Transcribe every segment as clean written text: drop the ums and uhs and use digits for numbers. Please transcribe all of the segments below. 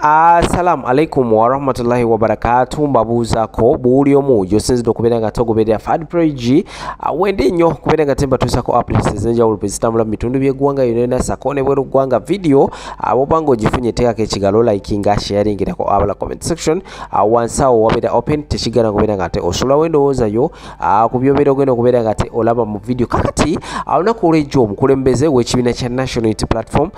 Assalamu alaikum wa rahmatullahi wa barakatuh. Mbabuuzako buli omu yosinzidde okubeera nga togoberera Fad Page wende nnyo kubeera nga tembatuusako updates ez'enjawulo zitambula mu bitundu by'eggwanga yonna sako ne bweru ggwanga video bw'obanga ogifunye teekako ekigalo likinga sharingirako abala comment section wansi awo wabeera open tekigana kubeera nga ate osulawo endowoozayo ku byobeera ogenda okubeera nga ate olaba mu video kakati olunaku olw'ejjo omukulembeze w'ekibiina kya National Unity Platform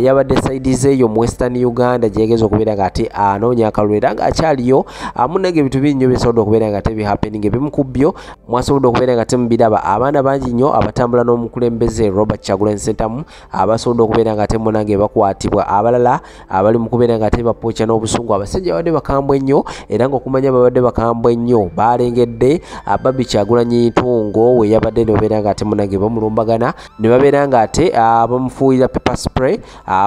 yabadde sides eyo mu Western Uganda gyegeza okubeera nga ate anoonya akalulu era nga akyaliyo munnange ebintu bingi nnyo bisobodde okubeera nga ate bihappening ebimu ku byo mwasobodde okubeera nga temubiraba abaana bangi nnyo abatambula n'omukulembeze Robert Kyagulanyi Ssentamu abasobodde okubeera nga ate munnange bakwatibwa abalala abali mu kubeera nga ate bapooca n'obusungu abasajja babadde bakambwe nnyo era ng'okumanya babadde bakambwe nnyo balengedde Baby Kyagulanyi Ntungo we yabadde ne babeera nga ate munnange bamulumbagana ne babeera nga ate bamufuuyira pepper spray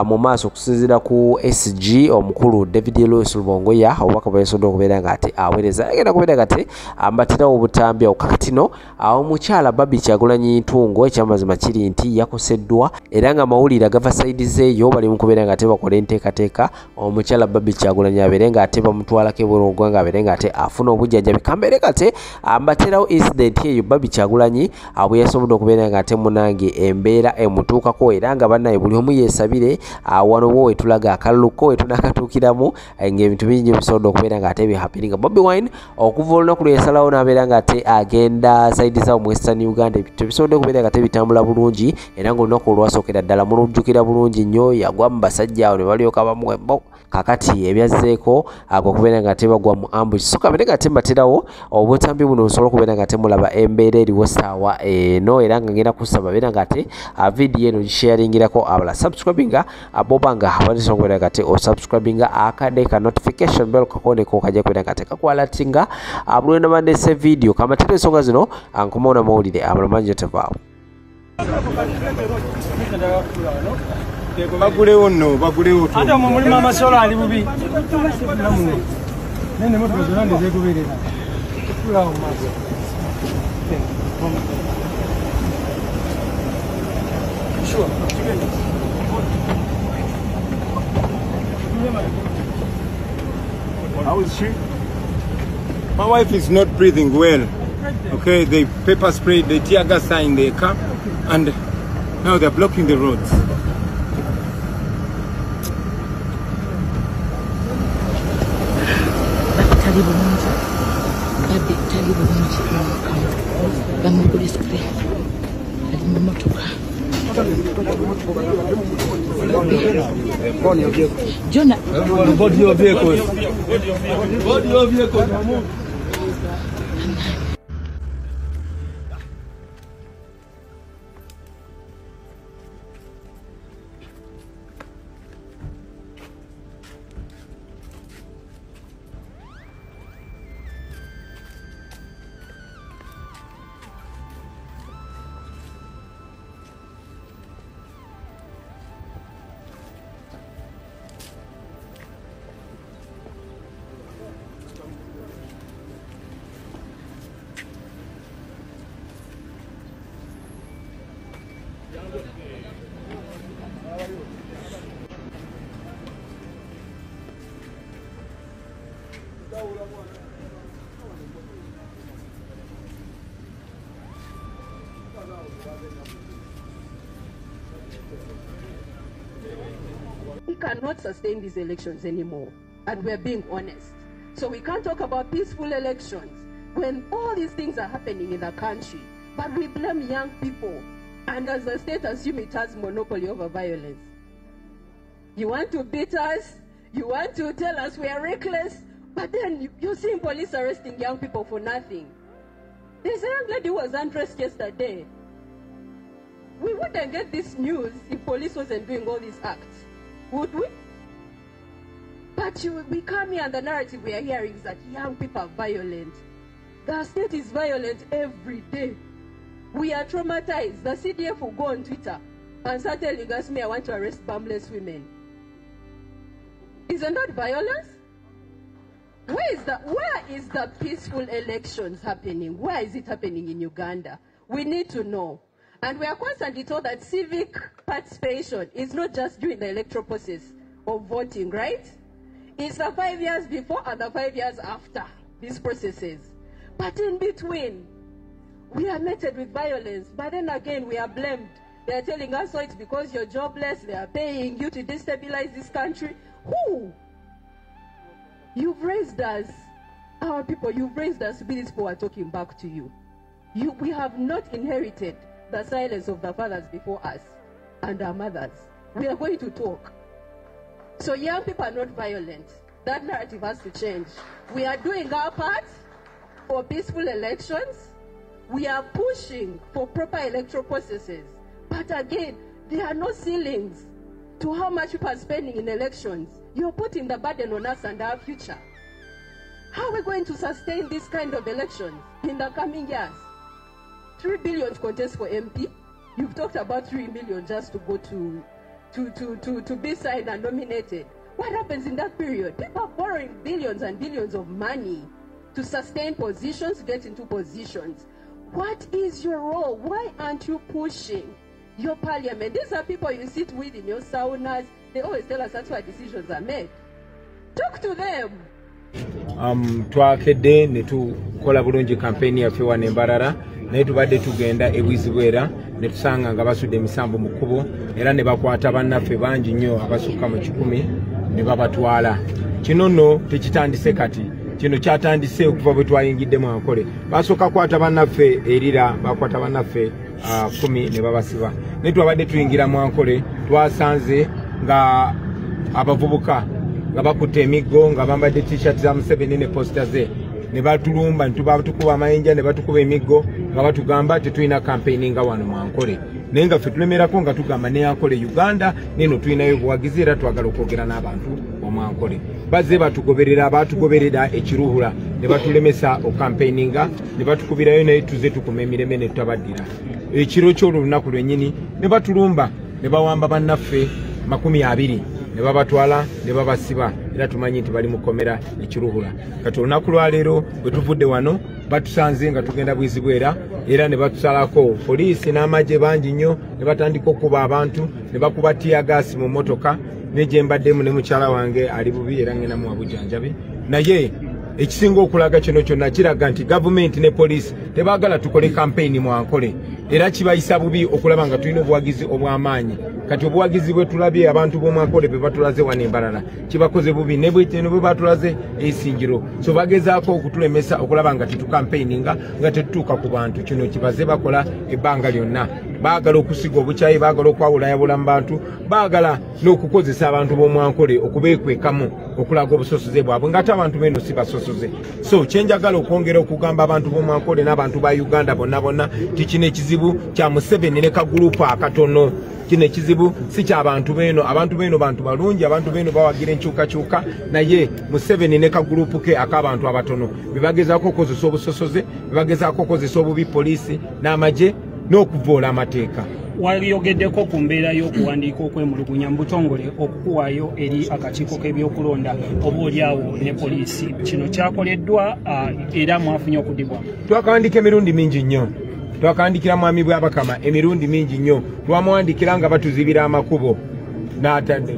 mu maaso okusinziira ku SG omukulu David Louis Lubongoya obubaka bwesobodde okubeera nga ate aweereza agenda kubeera nga ate ambatirawo obutambi awo kakatino omukyala Baby Kyagulanyi Ntungo ekyamazima kiri nti yakoseddwa era nga amawulire agava sides eyo bali mu kubeera nga ate bakola enteekateeka omukyala Baby Kyagulanyi abeere nga ate bamutwalako ebweru w'eggwanga abeere nga ate afuna obujjanjabi kambeere kate ambatirawo incident eyo Baby Kyagulanyi bwe yasobodde okubeera nga ate munange embeera emutuukako era nga bannaye buli omu yeesabire wano wo wetulaga akaluluko wetunakatuukiramu ng'ebintu bingi bisobodde okubeera nga ate bihappening Bobi Wine okuva olunaku lwe yasalawo n'abeera nga ate agenda sides awo mu Western Uganda ebintu bisobodde okubeera nga ate bitambula bulungi era ng'olunaku olwasookera ddala mulujjukira bulungi nnyo yagwa mu basajja awo ne balyoka bamuwembo kakati ebyazzeeko okubeera nga ate bagwa mu ambush so kabere nga ate mbaterawo obutambi buno busobola okubeera nga ate mulaba embeera eriwo saawa eno era nga ngenda kusaba beera nga ate video eno gisharingirako abala subscribinga bobanga abatesobola okubeera nga ate osubscribinga akade ka notification bell kakoneko kajja kubeera nga ate kakwalatinga bulwenda bandese video kamatera ensonga zino ankomawo namawulire amala mangi tevaawo bagulewo nno bagulewo ate omwo mulimu amasolo ali bubi nene motoka zonna ndezegoberera tulawo maaso How is she? My wife is not breathing well. Okay, they pepper sprayed the tear gas in the car and now they're blocking the roads. Jonah, body your vehicles. We cannot sustain these elections anymore, and we're being honest. So we can't talk about peaceful elections when all these things are happening in the country, but we blame young people, and as the state assume it has monopoly over violence. You want to beat us, you want to tell us we are reckless, but then you're seeing police arresting young people for nothing. There's a young lady who was undressed yesterday. We wouldn't get this news if police wasn't doing all these acts, would we? But we come here and the narrative we are hearing is that young people are violent. The state is violent every day. We are traumatized. The CDF will go on Twitter and start telling us, I want to arrest harmless women. Isn't that violence? Where is the peaceful elections happening? Where is it happening in Uganda? We need to know. And we are constantly told that civic participation is not just during the electoral process of voting, right? It's the 5 years before and the 5 years after these processes. But in between, we are met with violence. But then again, we are blamed. They are telling us, oh, it's because you're jobless. They are paying you to destabilize this country. Who? You've raised us, our people, you've raised us to be these people are talking back to you. We have not inherited the silence of the fathers before us and our mothers. We are going to talk. So young people are not violent. That narrative has to change. We are doing our part for peaceful elections. We are pushing for proper electoral processes. But again, there are no ceilings to how much people are spending in elections. You're putting the burden on us and our future. How are we going to sustain this kind of elections in the coming years? 3 billion to contest for MP. You've talked about 3 million just to go to be signed and nominated. What happens in that period? People are borrowing billions and billions of money to sustain positions, get into positions. What is your role? Why aren't you pushing your parliament? These are people you sit with in your saunas. They always tell us that's why decisions are made. Talk to them. Twakedde ne tukola bulungi campaign yaffe wano Mbarara naye tubadde tugenda ebwizibwera ne tusanga nga basudde emisambo mu kkubo era ne bakwata bannaffe bangi nnyo abasukka mu 100 ne babatwala. Kino nno tekitandise kati, kino kyatandise okuva bwe twayingidde mu Ankole. Basooka kwata bannaffe erira, bakwata bannaffe 10 ne babasiba. Ne twabadde tuyingira mu Ankole twasanze nga abavubuka nga bakutte emiggo nga bambadde t-shirt za Museveni ne poster ze ne batulumba ne batukuba amayinja ne batukuba emiggo nga batugamba tetulina campaign nga wano mu Ankole. Naye nga ffe tulemerako nga tugamba ne Ankole Uganda neno tulinayo buwagizi era twagala okwogera n'abantu mu Ankole. Bazze batugoberera ekiruhura ne batulemesa okampaininga ne batukubirayo naye tuze tukuma emireme ne tutabaddira. Ekiro ky'olunaku lwennyini ne batulumba ne bawamba bannaffe 20 ne babatwala ne babasiba era tumanyi nti bali mukomera ekiruhura. Kati olunaku lwa leero bwe tuvudde wano batusanze nga tugenda bwizibwera era ne batusalako poliisi n'amagye bangi nnyo ne batandika okuba abantu ne bakuba tiyagasi mu motoka ne gye mbaddemu ne mukyala wange ali bubi era ngenda mu wabujanjabi. Naye ekisinga okulaga kino kyonna kiraga nti gavumenti ne poliisi tebaagala tukole campaign mu Ankole era kibayisa bubi okulaba nga tulina obuwagizi obw'amaanyi. Kati obuwagizi bwe tulabye abantu b'omu Ankole be batulaze wano Mbarara kibakoze bubi ne bwe batulaze Isingiro. So bagezaako okutulemesa okulaba nga tetukampaininga nga tetutuuka ku bantu. Kino kibaze bakola ebbanga lyonna. Baagala okusiga obukyayi, baagala okwawulayawula mu bantu, baagala n'okukozesa abantu b'omu Ankole okubeekwekamu okulaga obusosoze bwabwe ng'ate abantu beno si basosoze. So kyenjagala okwongera okugamba abantu b'omu Ankole n'abantu ba Uganda bonna ti kino ekizibu kya Museveni ne kagurupu akatono. Kino ekizibu si ky'abantu beno. Abantu beno bantu balungi, abantu beno bawagira enkyukakyuka, naye Museveni ne kagurupu ke ak'abantu abatono bebagezaako okukozesa obusosoze, bebagezaako okukozesa obubi poliisi n'amagye n'okuvoola amateeka. Waliogeddeko ku mbeera y'okuwandiika okwemulugunya mu butongole okukuwaayo eri akakiiko k'ebyokulonda oboolyawo ne poliisi. Kino kyakoleddwa era mwafunye okuddibwa. Twakawandiika emirundi mingi nnyo. Twakandikira mwami bw'Abakama emirundi mingi nnyo. Twamuwandikira nga batuzibira amakubo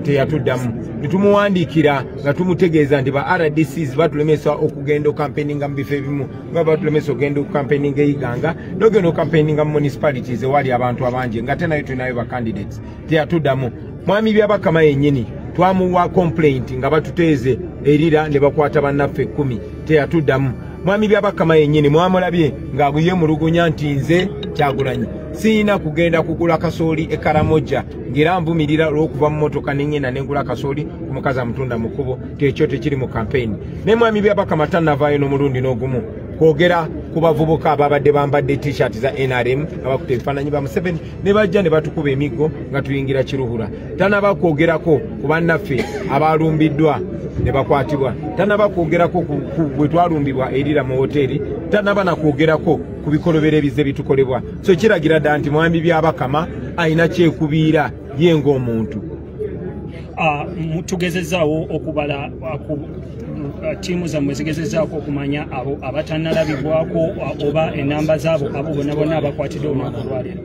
teyatuddamu. Netumuwandikira nga tumutegeeza nti ba RDCs batulemesa okugenda okampaininga mu bifo ebimu nga batulemesa okugenda okampaininga eyiganga n'ogenda okampaininga mu municipalities ewali abantu abangi nga tenayo tulinayo ba candidates teyatuddamu. Mwami by'Abakama yennyini twamuwa complaint nga batuteeze erira ne bakwata bannaffe 10 teyatuddamu. Mwami by'Abakama yennyini mwamulabye ng'abuye mu lugunya nti nze Kyagulanyi siina kugenda kugula kasooli e Karamoja ng'era nvumirira olw'okuva mu motoka n'engenda n'engula kasooli ku mukazi amutunda mu kkubo. Tekyo tekiri mu campaign. Ne mwami by'Abakama tannavaayo n'omulundi n'ogumu kwogera ku bavubuka ababadde bambadde t-shirt za NRM abakutte ebifaananyi ba Museveni ne bajja ne batukuba emiggo nga tuyingira Kiruhura. Tanaba kwogerako ku bannaffe abaalumbiddwa ne bakwatibwa. Tanaba kwogerako ku bwe twalumbibwa erira mu hoteeri. Tanaba na kwogerako ku bikolobero ebize bitukolebwa. So kiragira dda nti mwami by'Abakama ayina kyekubiira ye ng'omuntu. Tugezezaawo okubala tiimu zammwe zigezezzaako okumanya abo abatannalabibwako oba ennamba zaabo abo bonna bonna abakwatiddwa olunaku lwaleero.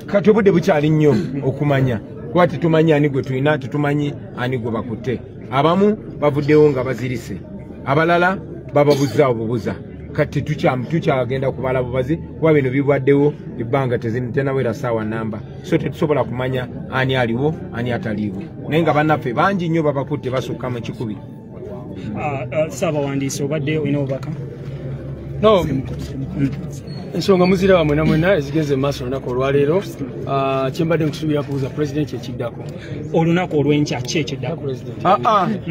Kati obudde bukyali nnyo okumanya kuba tetumanyi ani gwe tulina, tetumanyi ani gwe bakutte. abamu bavuddewo nga bazirise abalala bababuza obubuza kati tukyagenda kubala bubazi kuba bino bibwaddewo ebbanga tenawera ssaawa namba so tetusobola kumanya ani aliwo ani ataliiwo naye nga bannaffe bangi nnyo babakutte basukka mu 100. Ssaabawandiisi obadde olina obubaka? No. Ensonga muzira mwena mwena ezigeze maaso olunaku olwaleero kyembadde nkusuubira kubuuza pulezidenti ekiddako olunaku olw'enkya ki ekiddako?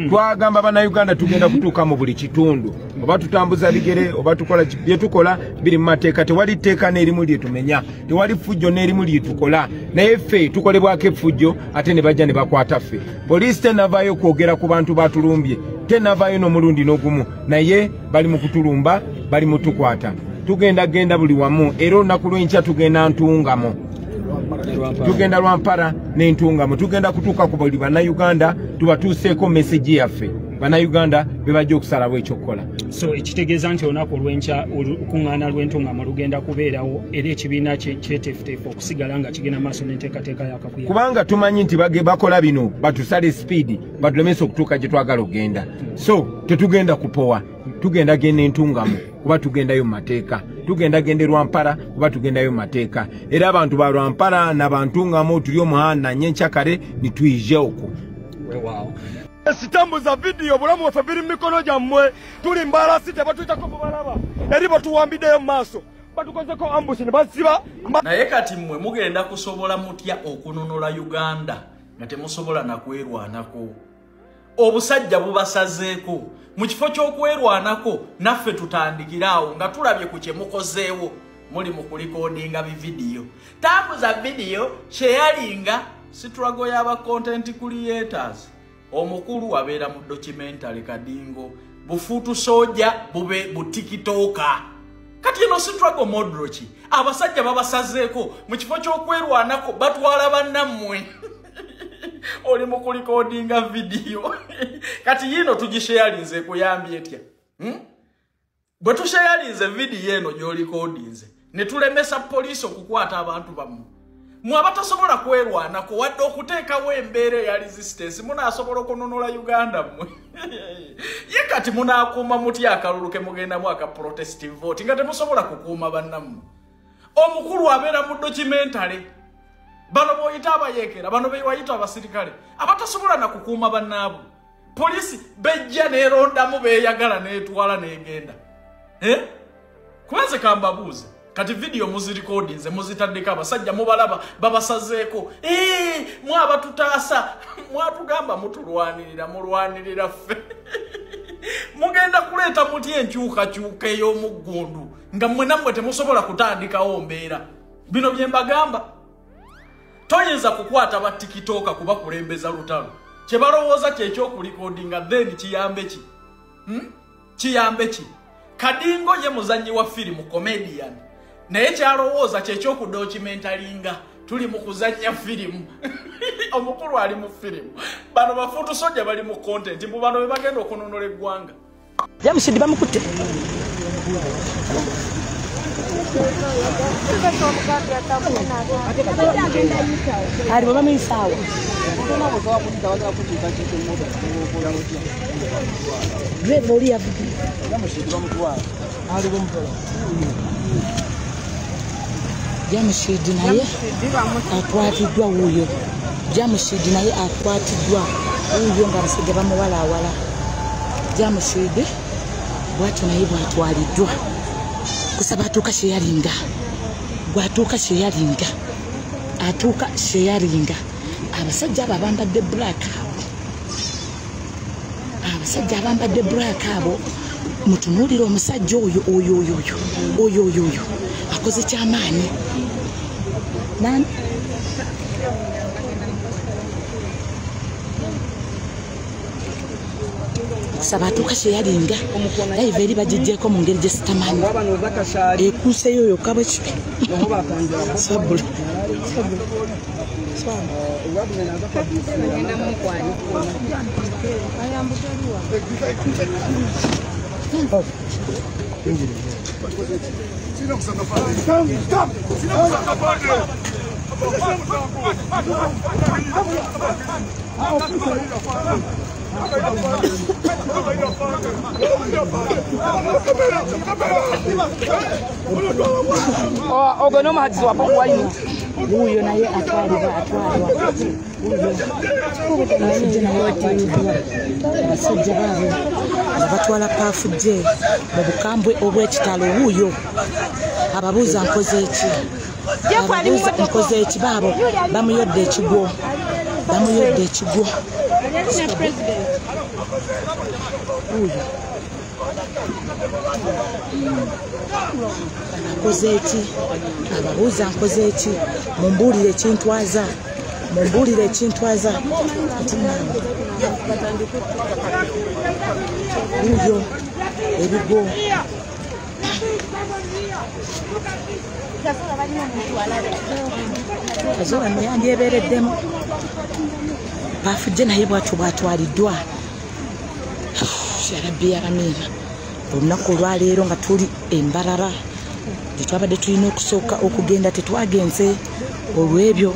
Twagamba bannayuganda tugenda kutuuka mu buli kitundu oba tutambuza bigere oba tukola bye tukola biri mu mateeka tewali tteeka n'erimu lye tumenya tewali ffujjo n'erimu lye tukola naye ffe tukolebwako effujjo ate ne bajja ne bakwata ffe poliisi tenavaayo kwogera ku bantu batulumbye tenavaayo n'omulundi n'ogumu naye bali mu kutulumba bali mu tukwata tugenda genda buli wamu era olunaku lw'enkya tugenda ntungamo tugenda Lwampara n'entungamo tugenda kutuuka ku buli bannayuganda tubatuuseeko meseji yaffe bannayuganda bebajja okusalawo ekyokukola. So ekitegeeza nti olunaku olw'enkya olukuŋŋaana lw'entungamo lugenda kubeerawo era ekibiina kyeteefuteefu okusigala nga kigenda maaso n'enteekateeka y'akakuya kubanga tumanyi nti bakola bino batusale sipiidi batulemesa okutuuka gye twagala okgenda so tetugenda kupowa tugenda genda entungamo kuba tugendayo mu mateeka tugenda gende Lwampara kuba tugendayo mu mateeka era abantu ba Lwampara n'abantungamo tuli omuhanda nyenkya kare nituyije okwo. Sitambuza video bulamu waffe biri mu mikono gyammwe tuli mbalasi tebatuyitako mubalaba eri batuwambiddeyo mu maaso batukozeko ambushi ne baziba naye kati mmwe mugenda kusobola mutya okununula Uganda nga temusobola nakwerwanako obusajja bubasazeeko mu kifo ky'okwerwanako naffe tutandikiraawo nga tulabye ku kye mukozeewo muli mu kulikodinga bividiyo tambuza video sharinga struggle y'aba content creators omukulu abeera mu documentary Kadingo bufutu soja bube butikitoka kati eno struggle modrochi abasajja babasazeeko mu kifo ky'okwerwanako batwala bannammwe oli mu kulikodinga video kati yino tugisharinze kuyambye etya bwe tusharinze video eno gy'olikodinze ne tulemesa poliisi okukwata abantu bammwe mwabatasobola kwerwanako wadde okuteekawo embeera ya resistance munaasobola okununula Uganda mmwe ye kati munaakuuma mutya akalulu ke mugendamu aka protestive vote nga temusobola kukuuma bannammwe omukulu abeera mu documentary bano boyita abayekera bano bewayita abasirikale abatasobola na kukuuma bannaabwe poliisi bejja neerondamu beeyagala neetwala neegenda kubanze kambabuuze kati video muzirekodinze muzitaddeko abasajja mubalaba babasazeeko mwabatutaasa mwatugamba mutulwanirira mulwanirira ffe mugenda kuleeta muti enkyukakyuka ey'omuggundu nga mmwe nammwe temusobola kutandikawo mbeera bino bye mbagamba toyinza kukwata ba tikitoka kuba kulembeza lutalo kye balowooza kyekyokulikodinga then kiyambe ki kiyambe ki Kadingo ye muzanyi wa firimu comedian naye kyalowooza kyekyokudokumentalinga tuli mu kuzanya firimu omukulu ali mu firimu bano bafutu soja bali mu content mbu bano be bagenda okununula eggwanga Jamushidi bamukutte ali baba misawa Greve oli ya video Jamushidi bamutwala ali bamutwala Jamushidi naye akwatiddwa wuyo Jamushidi naye akwatiddwa wuyo nga basajja bamuwalaawala Jamushidi bwatu naye bwatwaliddwa kusaba atuuka sheyaringa bwatuuka sheyaringa atuuka sheyaringa abasajja abo abambadde black abasajja abambadde black abo mutunuulira omusajja oyo akoze kyamaanyi nani kusaba atuuka sheyaringa live eri bagijjeeko mu ngeri gye sitamanyi ekuuseyo oyo kabaki sabula Stop! Ogo no mazi wapo waino. Huyo naye atwalibwa. Basajja babo abatwala pafuje mu bukambwe obw'ekitalo huyo ababuuza nkoze eki babo bamuyodde ekigwo huyo nkoze eki ababuuza nkoze eki mumbuulire ekintwaza huyo ebigo kazola muyandi ebeereddemu bafujje naye bwatwaliddwa yarabbi yaramiina olunaku olwaleero nga tuli embarara tetwabadde tulina okusooka okugenda tetwagenze olw'ebyo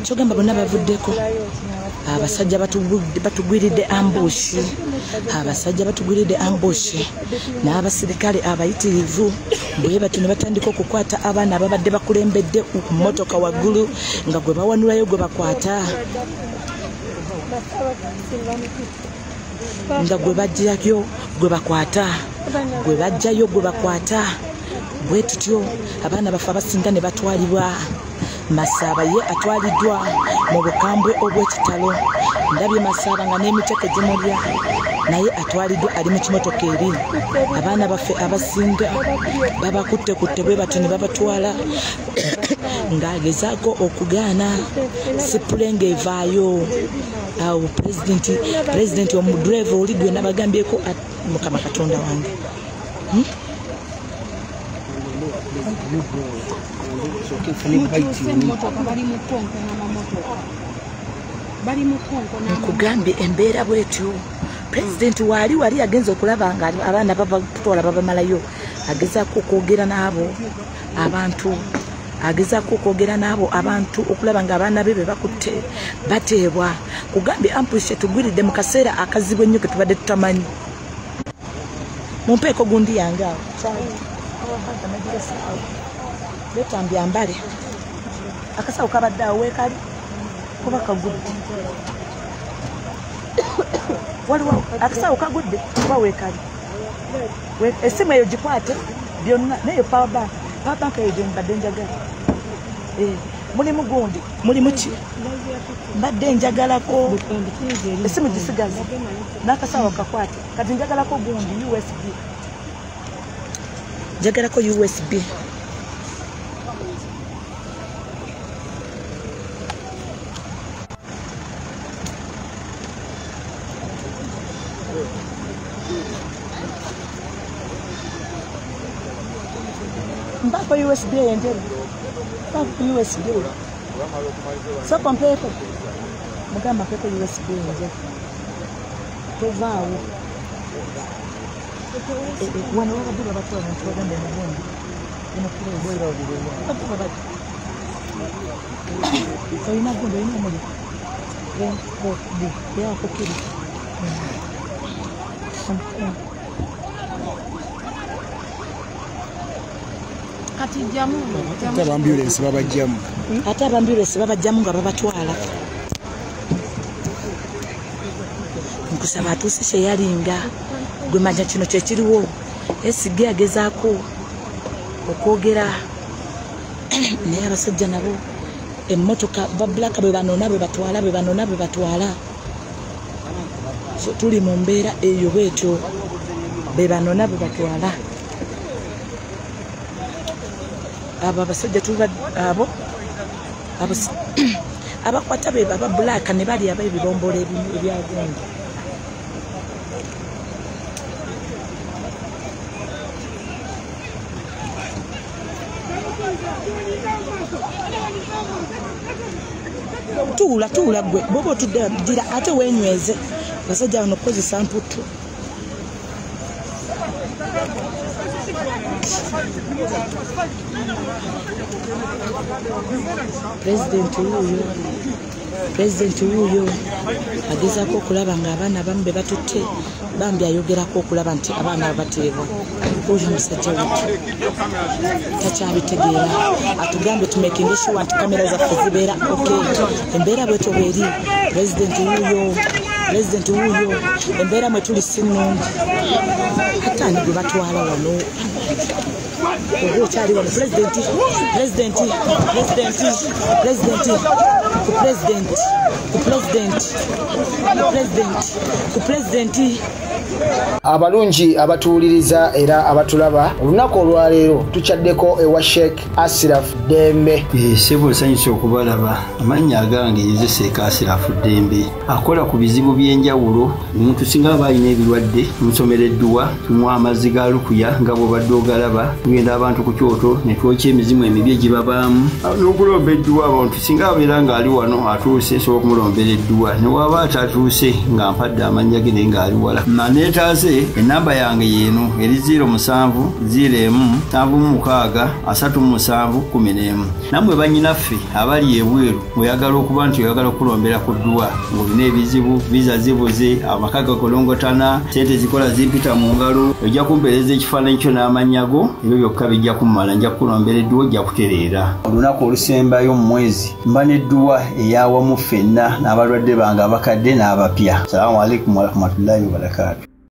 kyogamba bonna bavuddeko abasajja batugwiridde ambushi n'abasirikale abayitirivu bwe batyo ne batandika okukwata abaana ababadde bakulembedde ku mmotoka waggulu nga gwe bawanulayo gwe bakwata nga gwe bajjayo gwe bakwata bwe tutyo abaana bafe abasinga ne batwalibwa Masaba ye atwaliddwa mu bukambwe obw'ekitalo ndabye Masaba nga n'emiteko gimulya naye atwaliddwa ali mu kimotoka eri abaana baffe abasinga babakutte bwe batyo ne babatwala ng'agezaako okugaana sipulenge evaayo awo pulezidenti omudureva oli gwe nabagambyeko Mukama Katonda wange nkugambye embeera bwetyo pulezidenti wali agenza okulaba nga abaana babatwala babamalayo agezaako okwogera n'abo abantu okulaba nga abaana be bakutte bateebwa kugambye ampush tugwiridde mu kaseera akazibu ennyo ke tubadde tutamanyi mumpeeko gundi yange awo betambye ambale akasawo kabadde awo weekali kuba kagudde waliwo akasawo kagudde kuba weekali essimu eyo gikwate byonna nayo powerbank eyo gye mbadde njagala mulimu gundi mulimu ki mbadde njagalako essimu gisigaze n'akasawo kakwate kati njagalako gundi njagalako USB mpaka USB enjelu mpaka USB so kompleto mugamba mpaka USB enjelu tovaawo wano wabadde batwala nti baganda emugundi olina gundi olina omuli yako kiri ate abambulensi babajjamu nga babatwala nkusaba atuuse kyeyalinga gwe manya kino kyekiriwo esige agezaako okwogera naye abasajja nabo emmotoka babulaka bwe banoona bwe batwala so tuli mu mbeera eyo bwetyo be banoona bwe batwala abo abasajja abo abakwata be baba bulaka ne bali aba ebibombola ebyagundi tuula gwe bobo tuddira ate wenyweze basajja bano kukozesa mputu President huyo President wuyo agezaako okulaba ng'abaana abamu be batutte bambi ayogerako okulaba nti abaana bateebwa. Oyo musajja wetu takyabitegeera, atugambye tumaking sure nti kamera zaffe zibeera okay. Embeera bwetyo bweri. President wuyo embeera mwe tuli si nnungi, ate ani gwe batwala wano oba okyali wano. Ku president abalungi abatuwuliriza era abatulaba olunaku olwaleero tukyaddeko ewa Sheikh Ashraf Dembe. Sebo sanyusa okubalaba. Amannya agange Seeka Ashraf Dembe akola ku bizibu by'enjawulo. Omuntu singa aba alina ebirwadde musomereddwa, tumuwa amazzi ga lukuya nga bw'obadde ogalaba, tugenda abantu ku kyoto ne twokya emizimu emibi egibabaamu n'okulomba edduwa. Abantu singa abeera ng'ali wano atuuse nsobola okumulombera edduwa, ne waba atatuuse nga mpadde amannya ge naye ng'ali wala. Neetaase enamba yange yeeno eri 0701763711. Nammwe bannyinaffe abali ebweru oyagala okuba nti oyagala okulombera ku dduwa ng'olina ebizibu, viza zibuze, amaka gakolongotana, sente zikola zimpita mu ngalo, ojja kumpeereza ekifaananyi kyo n'amannya go, ebyo byokka bijja kummala, nja kukulombera edduwa, ojja kutereera. Olunaku olusembayo mu mwezi mba n'edduwa eyawamu ffenna n'abalwadde bange abakadde n'abapya. Salaamu alaikum warahmatullahi wabarakatuh.